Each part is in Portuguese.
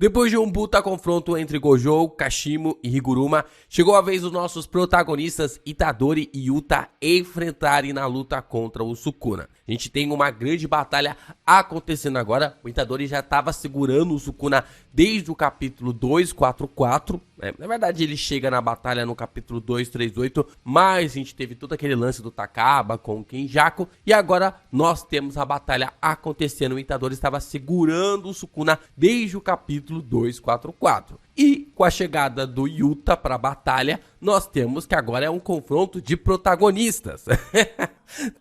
Depois de um puta confronto entre Gojo, Kashimo e Higuruma, chegou a vez dos nossos protagonistas Itadori e Yuta enfrentarem na luta contra o Sukuna. A gente tem uma grande batalha acontecendo agora. O Itadori já estava segurando o Sukuna desde o capítulo 244. Na verdade, ele chega na batalha no capítulo 238, mas a gente teve todo aquele lance do Takaba com o Kenjaku. E agora nós temos a batalha acontecendo. O Itadori estava segurando o Sukuna desde o capítulo 244. E com a chegada do Yuta para a batalha, nós temos que agora é um confronto de protagonistas.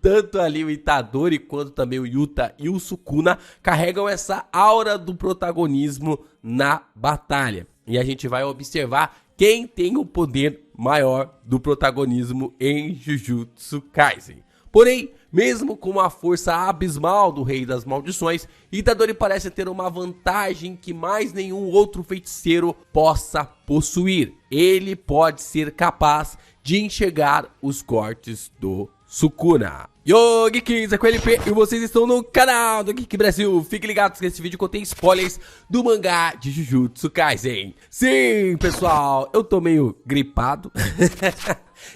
Tanto ali o Itadori quanto também o Yuta e o Sukuna carregam essa aura do protagonismo na batalha. E a gente vai observar quem tem o poder maior do protagonismo em Jujutsu Kaisen. Porém, mesmo com a força abismal do Rei das Maldições, Itadori parece ter uma vantagem que mais nenhum outro feiticeiro possa possuir. Ele pode ser capaz de enxergar os cortes do Sukuna. Yo, Geeks, aqui é o LP e vocês estão no canal do Geek Brasil. Fiquem ligados que esse vídeo contém spoilers do mangá de Jujutsu Kaisen. Sim, pessoal, eu tô meio gripado.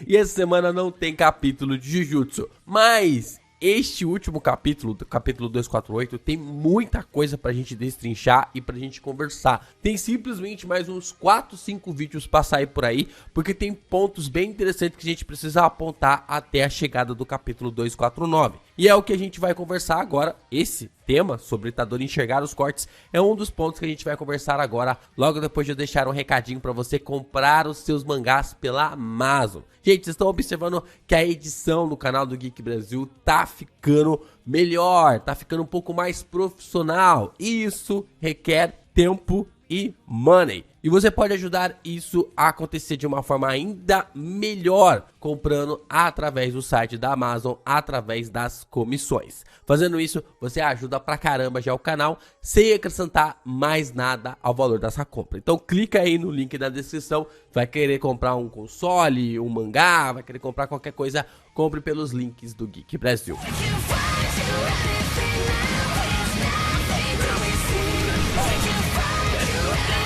E essa semana não tem capítulo de Jujutsu, mas este último capítulo, do capítulo 248, tem muita coisa pra gente destrinchar e pra gente conversar. Tem simplesmente mais uns 4, 5 vídeos pra sair por aí, porque tem pontos bem interessantes que a gente precisa apontar até a chegada do capítulo 249. E é o que a gente vai conversar agora. Esse tema sobre o Itadori enxergar os cortes é um dos pontos que a gente vai conversar agora, logo depois de eu deixar um recadinho para você comprar os seus mangás pela Amazon. Gente, vocês estão observando que a edição do canal do Geek Brasil tá ficando melhor, tá ficando um pouco mais profissional. E isso requer tempo e money. E você pode ajudar isso a acontecer de uma forma ainda melhor comprando através do site da Amazon, através das comissões. Fazendo isso, você ajuda pra caramba já o canal, sem acrescentar mais nada ao valor dessa compra. Então clica aí no link da descrição, vai querer comprar um console, um mangá, vai querer comprar qualquer coisa, compre pelos links do Geek Brasil.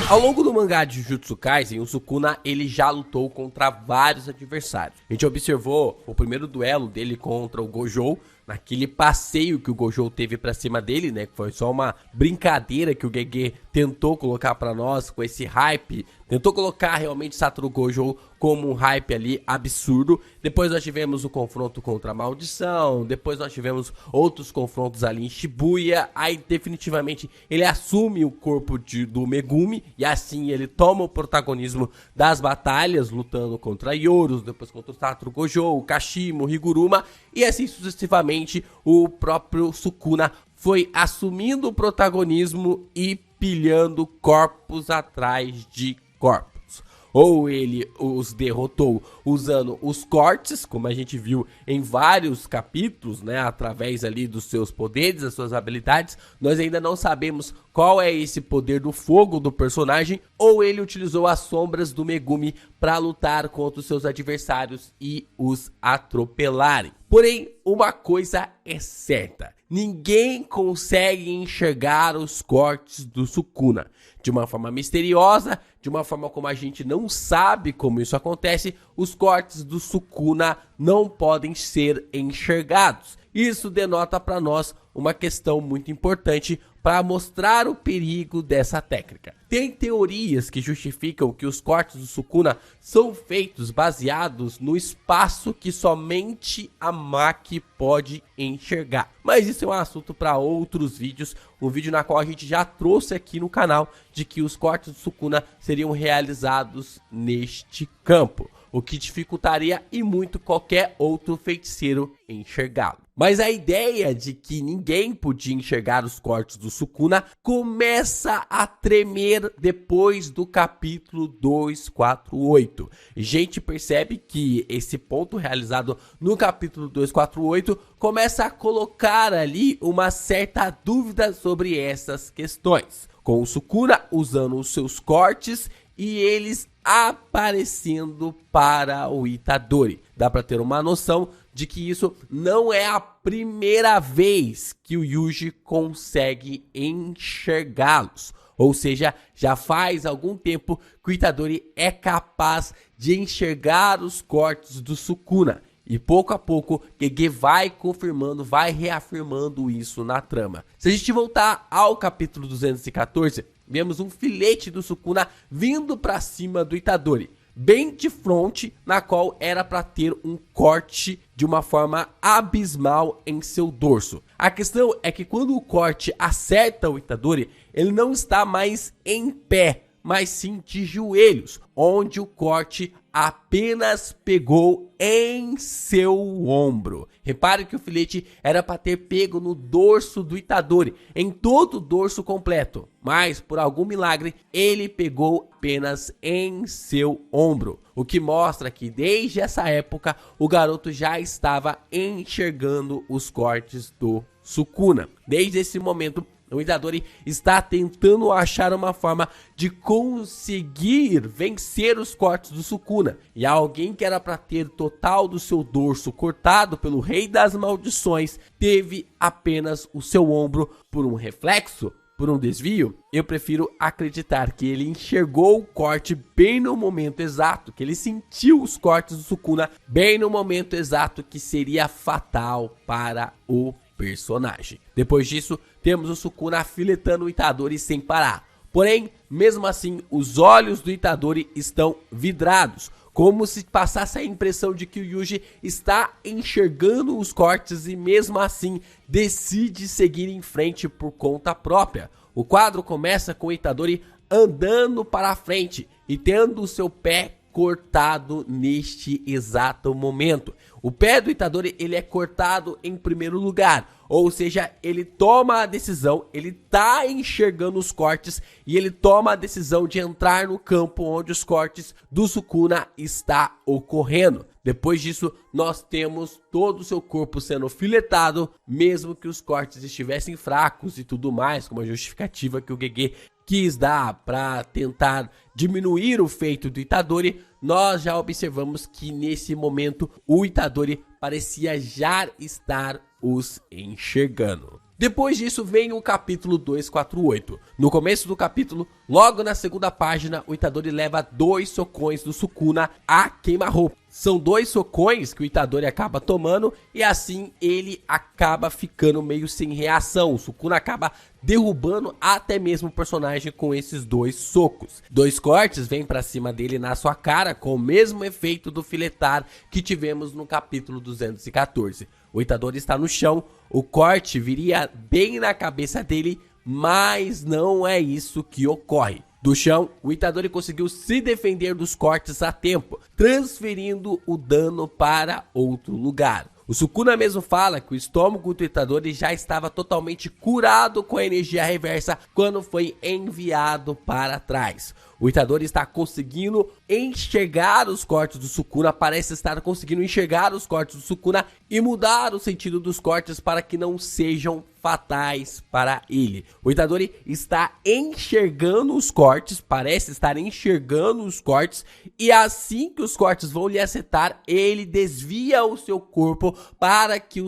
Ao longo do mangá de Jujutsu Kaisen, o Sukuna ele já lutou contra vários adversários. A gente observou o primeiro duelo dele contra o Gojo, naquele passeio que o Gojo teve pra cima dele, né? Que foi só uma brincadeira que o Gege tentou colocar pra nós com esse hype. Tentou colocar realmente Satoru Gojo como um hype ali absurdo. Depois nós tivemos o confronto contra a maldição. Depois nós tivemos outros confrontos ali em Shibuya. Aí definitivamente ele assume o corpo do Megumi. E assim ele toma o protagonismo das batalhas, lutando contra Yoros, depois contra o Satoru Gojo, o Kashimo, o Higuruma. E assim sucessivamente o próprio Sukuna foi assumindo o protagonismo e pilhando corpos atrás de corpos. Ou ele os derrotou usando os cortes, como a gente viu em vários capítulos, né, através ali dos seus poderes, das suas habilidades. Nós ainda não sabemos qual é esse poder do fogo do personagem, ou ele utilizou as sombras do Megumi para lutar contra os seus adversários e os atropelarem. Porém, uma coisa é certa: ninguém consegue enxergar os cortes do Sukuna. De uma forma misteriosa, de uma forma como a gente não sabe como isso acontece, os cortes do Sukuna não podem ser enxergados. Isso denota para nós uma questão muito importante para mostrar o perigo dessa técnica. Tem teorias que justificam que os cortes do Sukuna são feitos baseados no espaço que somente a Maki pode enxergar. Mas isso é um assunto para outros vídeos, um vídeo na qual a gente já trouxe aqui no canal de que os cortes do Sukuna seriam realizados neste campo, o que dificultaria e muito qualquer outro feiticeiro enxergá-lo. Mas a ideia de que ninguém podia enxergar os cortes do Sukuna começa a tremer depois do capítulo 248. A gente percebe que esse ponto realizado no capítulo 248 começa a colocar ali uma certa dúvida sobre essas questões, com o Sukuna usando os seus cortes e eles aparecendo para o Itadori. Dá para ter uma noção de que isso não é a primeira vez que o Yuji consegue enxergá-los. Ou seja, já faz algum tempo que o Itadori é capaz de enxergar os cortes do Sukuna. E pouco a pouco, Gege vai confirmando, vai reafirmando isso na trama. Se a gente voltar ao capítulo 214, vemos um filete do Sukuna vindo para cima do Itadori, bem de frente, na qual era para ter um corte de uma forma abismal em seu dorso. A questão é que quando o corte acerta o Itadori, ele não está mais em pé, mas sim de joelhos, onde o corte apenas pegou em seu ombro. Repare que o filete era para ter pego no dorso do Itadori, em todo o dorso completo, mas por algum milagre ele pegou apenas em seu ombro, o que mostra que desde essa época o garoto já estava enxergando os cortes do Sukuna. Desde esse momento o Itadori está tentando achar uma forma de conseguir vencer os cortes do Sukuna. E alguém que era para ter total do seu dorso cortado pelo Rei das Maldições teve apenas o seu ombro por um reflexo, por um desvio. Eu prefiro acreditar que ele enxergou o corte bem no momento exato, que ele sentiu os cortes do Sukuna bem no momento exato que seria fatal para o personagem. Depois disso, temos o Sukuna afiletando o Itadori sem parar. Porém, mesmo assim, os olhos do Itadori estão vidrados, como se passasse a impressão de que o Yuji está enxergando os cortes e mesmo assim decide seguir em frente por conta própria. O quadro começa com o Itadori andando para a frente e tendo o seu pé cortado neste exato momento. O pé do Itadori ele é cortado em primeiro lugar, ou seja, ele toma a decisão, ele tá enxergando os cortes e ele toma a decisão de entrar no campo onde os cortes do Sukuna está ocorrendo. Depois disso, nós temos todo o seu corpo sendo filetado, mesmo que os cortes estivessem fracos e tudo mais, como a justificativa que o Gege quis dar para tentar diminuir o feito do Itadori. Nós já observamos que nesse momento o Itadori parecia já estar os enxergando. Depois disso vem o capítulo 248. No começo do capítulo, logo na segunda página, o Itadori leva 2 socões do Sukuna a queima-roupa. São 2 socões que o Itadori acaba tomando e assim ele acaba ficando meio sem reação. O Sukuna acaba derrubando até mesmo o personagem com esses 2 socos. 2 cortes vêm pra cima dele na sua cara com o mesmo efeito do filetar que tivemos no capítulo 214. O Itadori está no chão, o corte viria bem na cabeça dele, mas não é isso que ocorre. Do chão, o Itadori conseguiu se defender dos cortes a tempo, transferindo o dano para outro lugar. O Sukuna mesmo fala que o estômago do Itadori já estava totalmente curado com a energia reversa quando foi enviado para trás. O Itadori está conseguindo enxergar os cortes do Sukuna, parece estar conseguindo enxergar os cortes do Sukuna e mudar o sentido dos cortes para que não sejam fatais para ele. O Itadori está enxergando os cortes, parece estar enxergando os cortes, e assim que os cortes vão lhe acertar, ele desvia o seu corpo para que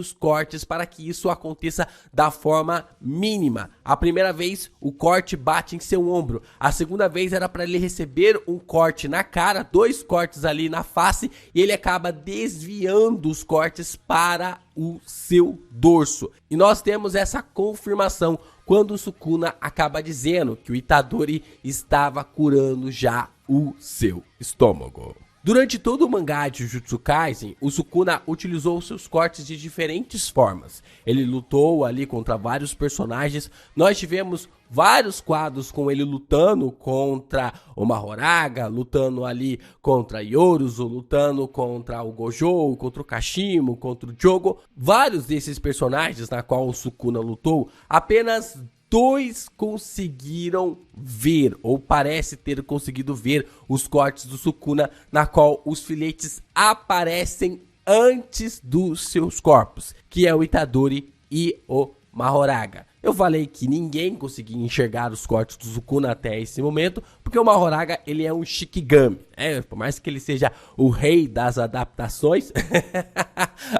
isso aconteça da forma mínima. A primeira vez o corte bate em seu ombro, a segunda vez era para ele receber um corte na cara, 2 cortes ali na face, e ele acaba desviando os cortes para o seu dorso. E nós temos essa confirmação quando o Sukuna acaba dizendo que o Itadori estava curando já o seu estômago. Durante todo o mangá de Jujutsu Kaisen, o Sukuna utilizou seus cortes de diferentes formas. Ele lutou ali contra vários personagens. Nós tivemos vários quadros com ele lutando contra o Mahoraga, lutando ali contra Yoruzu, lutando contra o Gojo, contra o Kashimo, contra o Jogo. Vários desses personagens na qual o Sukuna lutou, apenas 2 conseguiram ver, ou parece ter conseguido ver, os cortes do Sukuna, na qual os filetes aparecem antes dos seus corpos, que é o Itadori e o Mahoraga. Eu falei que ninguém conseguia enxergar os cortes do Sukuna até esse momento, porque Porque o Mahoraga, ele é um Shikigami, por mais que ele seja o rei das adaptações,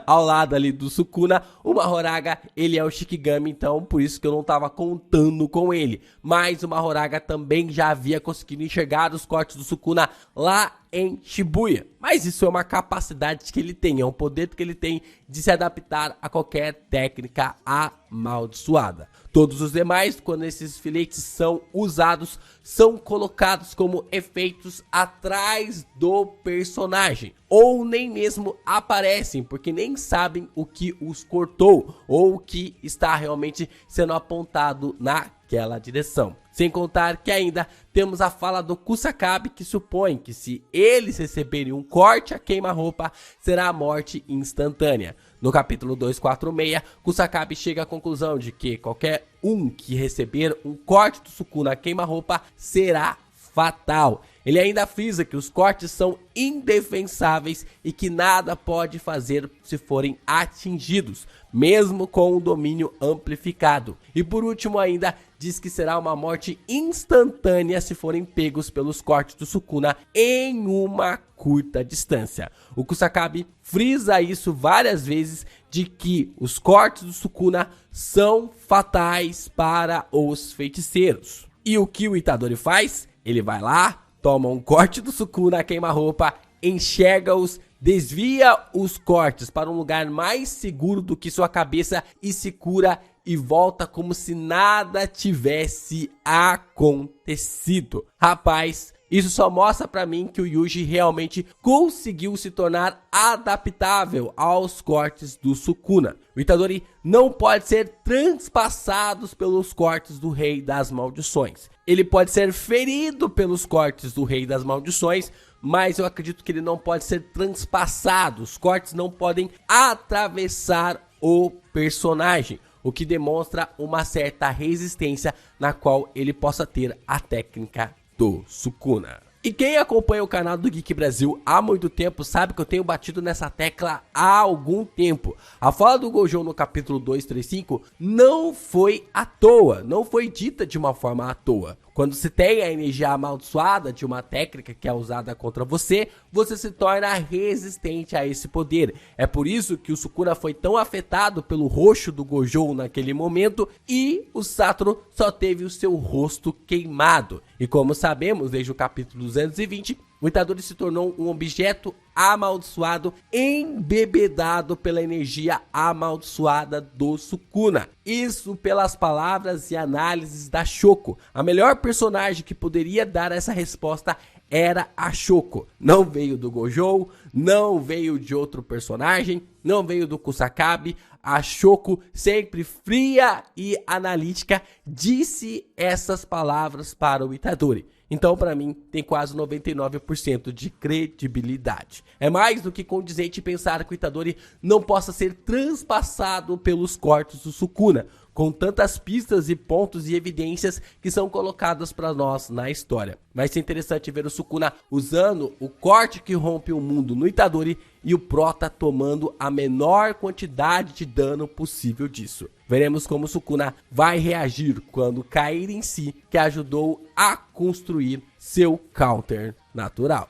ao lado ali do Sukuna, o Mahoraga, ele é o Shikigami, então por isso que eu não tava contando com ele. Mas o Mahoraga também já havia conseguido enxergar os cortes do Sukuna lá em Shibuya. Mas isso é uma capacidade que ele tem, é um poder que ele tem de se adaptar a qualquer técnica amaldiçoada. Todos os demais, quando esses filetes são usados, são colocados como efeitos atrás do personagem. Ou nem mesmo aparecem, porque nem sabem o que os cortou ou o que está realmente sendo apontado naquela direção. Sem contar que ainda temos a fala do Kusakabe, que supõe que se eles receberem um corte a queima-roupa, será a morte instantânea. No capítulo 246, Kusakabe chega à conclusão de que qualquer um que receber um corte do Sukuna a queima-roupa será fatal. Ele ainda frisa que os cortes são indefensáveis e que nada pode fazer se forem atingidos, mesmo com o domínio amplificado. E por último ainda diz que será uma morte instantânea se forem pegos pelos cortes do Sukuna em uma curta distância. O Kusakabe frisa isso várias vezes, de que os cortes do Sukuna são fatais para os feiticeiros. E o que o Itadori faz? Ele vai lá, toma um corte do Sukuna a queima-roupa, enxerga-os, desvia os cortes para um lugar mais seguro do que sua cabeça e se cura e volta como se nada tivesse acontecido. Rapaz, isso só mostra pra mim que o Yuji realmente conseguiu se tornar adaptável aos cortes do Sukuna. O Itadori não pode ser transpassado pelos cortes do Rei das Maldições. Ele pode ser ferido pelos cortes do Rei das Maldições, mas eu acredito que ele não pode ser transpassado. Os cortes não podem atravessar o personagem, o que demonstra uma certa resistência na qual ele possa ter a técnica do Sukuna. E quem acompanha o canal do Geek Brasil há muito tempo sabe que eu tenho batido nessa tecla há algum tempo. A fala do Gojo no capítulo 235 não foi à toa, não foi dita de uma forma à toa. Quando se tem a energia amaldiçoada de uma técnica que é usada contra você, você se torna resistente a esse poder. É por isso que o Sukuna foi tão afetado pelo roxo do Gojo naquele momento e o Satoru só teve o seu rosto queimado. E como sabemos, desde o capítulo 220, o Itadori se tornou um objeto amaldiçoado, embebedado pela energia amaldiçoada do Sukuna. Isso pelas palavras e análises da Shoko. A melhor personagem que poderia dar essa resposta era a Shoko. Não veio do Gojo, não veio de outro personagem, não veio do Kusakabe. A Shoko, sempre fria e analítica, disse essas palavras para o Itadori. Então, para mim, tem quase 99% de credibilidade. É mais do que condizente pensar que o Itadori não possa ser transpassado pelos cortes do Sukuna, com tantas pistas e pontos e evidências que são colocadas para nós na história. Vai ser interessante ver o Sukuna usando o corte que rompe o mundo no Itadori e o Prota tomando a menor quantidade de dano possível disso. Veremos como o Sukuna vai reagir quando cair em si, que ajudou a construir seu counter natural.